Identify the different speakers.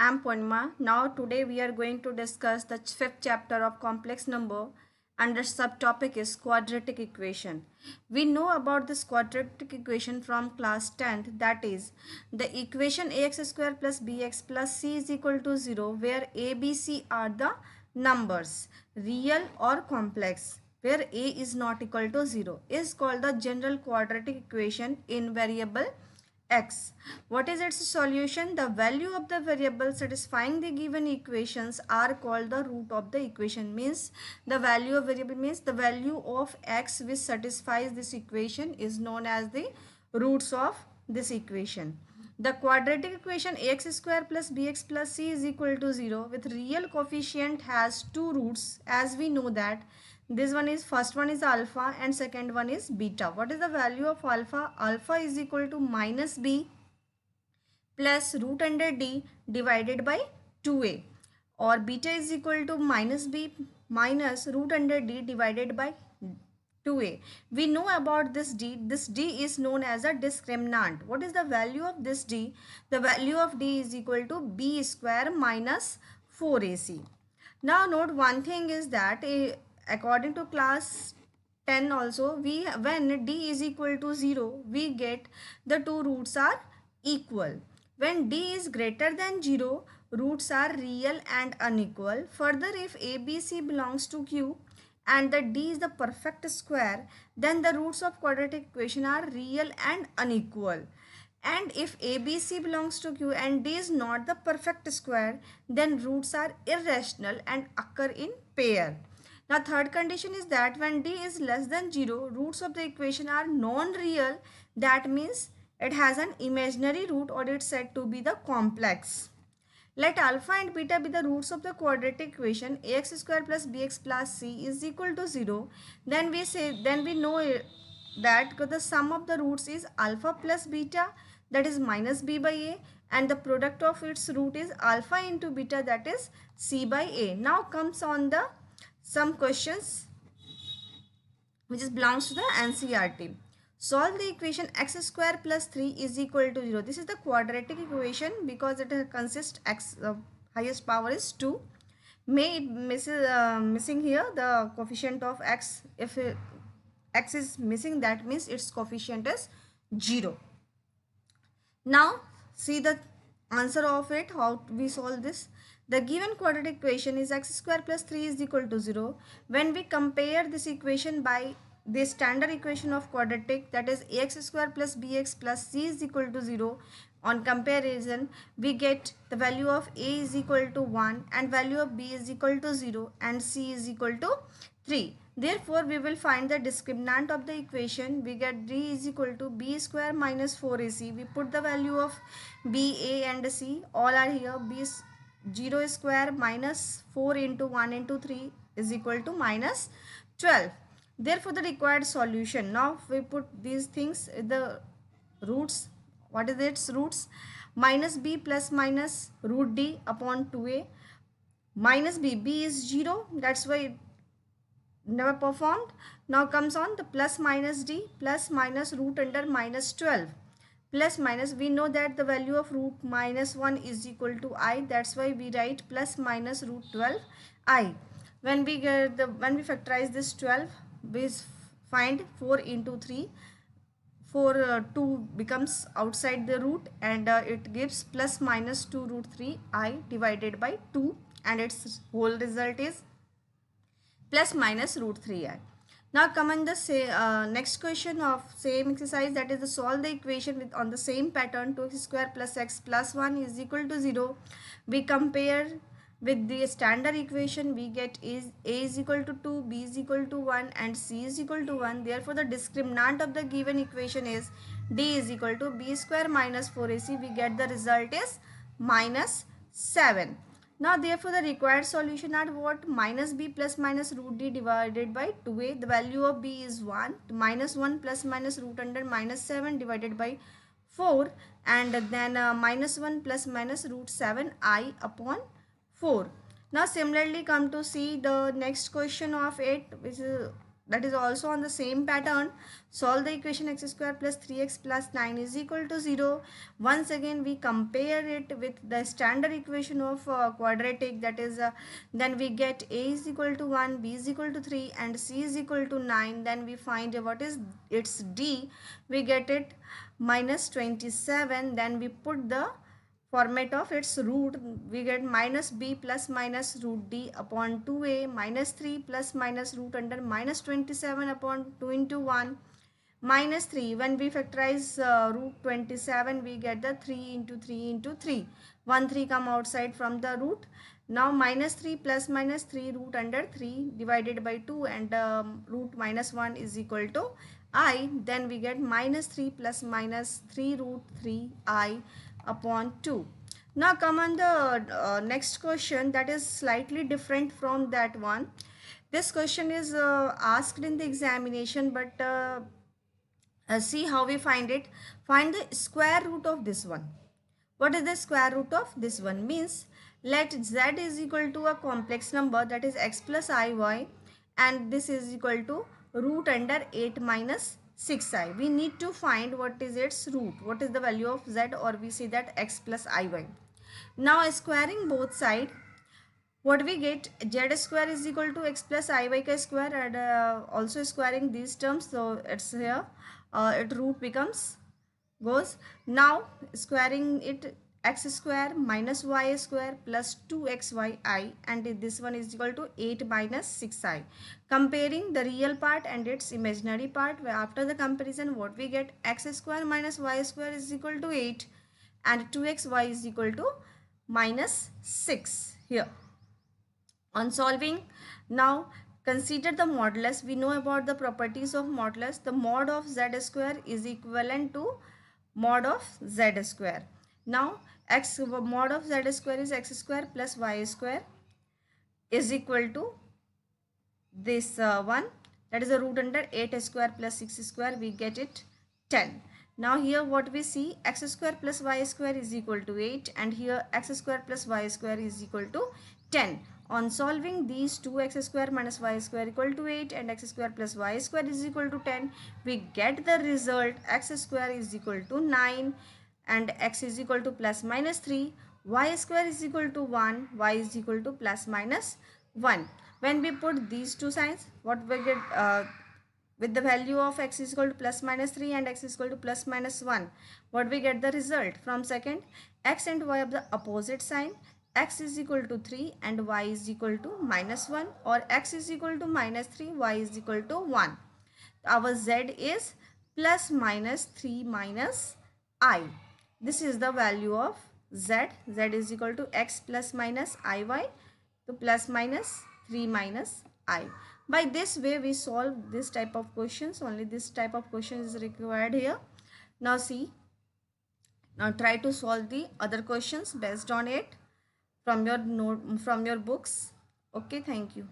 Speaker 1: am Purnima. Now today we are going to discuss the fifth chapter of complex number and the subtopic is quadratic equation. We know about this quadratic equation from class 10th, that is the equation ax square plus bx plus c is equal to 0 where a, b, c are the numbers real or complex, where a is not equal to 0 is called the general quadratic equation in variable x. What is its solution? The value of the variable satisfying the given equations are called the root of the equation. Means the value of variable means the value of x which satisfies this equation is known as the roots of this equation. The quadratic equation ax square plus bx plus c is equal to 0 with real coefficient has two roots, as we know that this one is first one is alpha and second one is beta. What is the value of alpha? Alpha is equal to minus b plus root under d divided by 2a, or beta is equal to minus b minus root under d divided by 2a. We know about this d. This d is known as a discriminant. What is the value of this d? The value of d is equal to b square minus 4ac. Now note one thing is that according to class 10 also, when d is equal to 0 we get the two roots are equal. When d is greater than 0, roots are real and unequal. Further, if ABC belongs to Q and the d is the perfect square, then the roots of quadratic equation are real and unequal. And if ABC belongs to Q and D is not the perfect square, then roots are irrational and occur in pair. Now third condition is that when D is less than 0, roots of the equation are non-real. That means it has an imaginary root or it's said to be the complex. Let alpha and beta be the roots of the quadratic equation ax square plus bx plus c is equal to 0. Then we know that the sum of the roots is alpha plus beta, that is minus b by a, and the product of its root is alpha into beta, that is c by a. Now comes on the some questions which is belongs to the NCERT. Solve the equation x square plus 3 is equal to 0. This is the quadratic equation because it consists x highest power is 2. May it missing here the coefficient of x. If x is missing, that means its coefficient is 0. Now see the answer of it, how we solve this. The given quadratic equation is x square plus 3 is equal to 0. When we compare this equation by the standard equation of quadratic, that is ax square plus bx plus c is equal to 0, on comparison we get the value of a is equal to 1 and value of b is equal to 0 and c is equal to 3. Therefore, we will find the discriminant of the equation. We get d is equal to b square minus 4ac. We put the value of b, a and c. All are here. B is 0 square minus 4 into 1 into 3 is equal to minus 12. Therefore, the required solution. Now, we put these things, the roots. What is its roots? Minus b plus minus root d upon 2a. Minus b is 0. That's why it never performed. Now comes on the plus minus d plus minus root under minus 12. Plus minus, we know that the value of root minus 1 is equal to I. That's why we write plus minus root 12 I. When we factorize this 12, we find 4 into 3. 2 becomes outside the root and it gives plus minus 2 root 3 I divided by 2 and its whole result is plus minus root 3i. Now come on the next question of same exercise, that is to solve the equation with on the same pattern 2x square plus x plus 1 is equal to 0. We compare with the standard equation, we get a is equal to 2, b is equal to 1 and c is equal to 1. Therefore, the discriminant of the given equation is d is equal to b square minus 4ac. We get the result is minus 7. Now therefore the required solution are what? Minus b plus minus root d divided by 2a. The value of b is 1. Minus 1 plus minus root under minus 7 divided by 4. And then minus 1 plus minus root 7 I upon 4. Now similarly come to see the next question of it, which is that is also on the same pattern. Solve the equation x square plus 3x plus 9 is equal to 0. Once again we compare it with the standard equation of quadratic, that is then we get a is equal to 1, b is equal to 3 and c is equal to 9. Then we find what is its d. We get it minus 27. Then we put the format of its root. We get minus b plus minus root d upon 2a minus 3 plus minus root under minus 27 upon 2 into 1 minus 3. When we factorize root 27, we get the 3 into 3 into 3. 1 3 come outside from the root. Now minus 3 plus minus 3 root under 3 divided by 2 and root minus 1 is equal to I. Then we get minus 3 plus minus 3 root 3 I upon 2. Now come on the next question, that is slightly different from that one. This question is asked in the examination, but see how we find it. Find the square root of this one. What is the square root of this one? Means let z is equal to a complex number, that is x plus iy, and this is equal to root under 8 minus 6i. We need to find what is its root, what is the value of z, or we say that x plus iy. Now squaring both sides, what we get, z square is equal to x plus iy ka square, and also squaring these terms, so it's here it root becomes goes. Now squaring it, x square minus y square plus 2xyi, and this one is equal to 8 minus 6i. Comparing the real part and its imaginary part, where after the comparison what we get, x square minus y square is equal to 8 and 2xy is equal to minus 6 here. On solving, now consider the modulus. We know about the properties of modulus. The mod of z square is equivalent to mod of z square. Now x mod of z square is x square plus y square is equal to this one, that is a root under 8 square plus 6 square. We get it 10. Now here what we see, x square plus y square is equal to 8 and here x square plus y square is equal to 10. On solving these two, x square minus y square equal to 8 and x square plus y square is equal to 10, we get the result x square is equal to 9 and x is equal to plus minus 3, y square is equal to 1, y is equal to plus minus 1. When we put these two signs, what we get, with the value of x is equal to plus minus 3 and x is equal to plus minus 1, what we get the result from second, x and y of the opposite sign, x is equal to 3 and y is equal to minus 1, or x is equal to minus 3, y is equal to 1. Our z is plus minus 3 minus I. This is the value of z. Z is equal to x plus minus iy, to plus minus 3 minus I. By this way we solve this type of questions. Only this type of question is required here. Now see, now try to solve the other questions based on it from your note, from your books. Okay, thank you.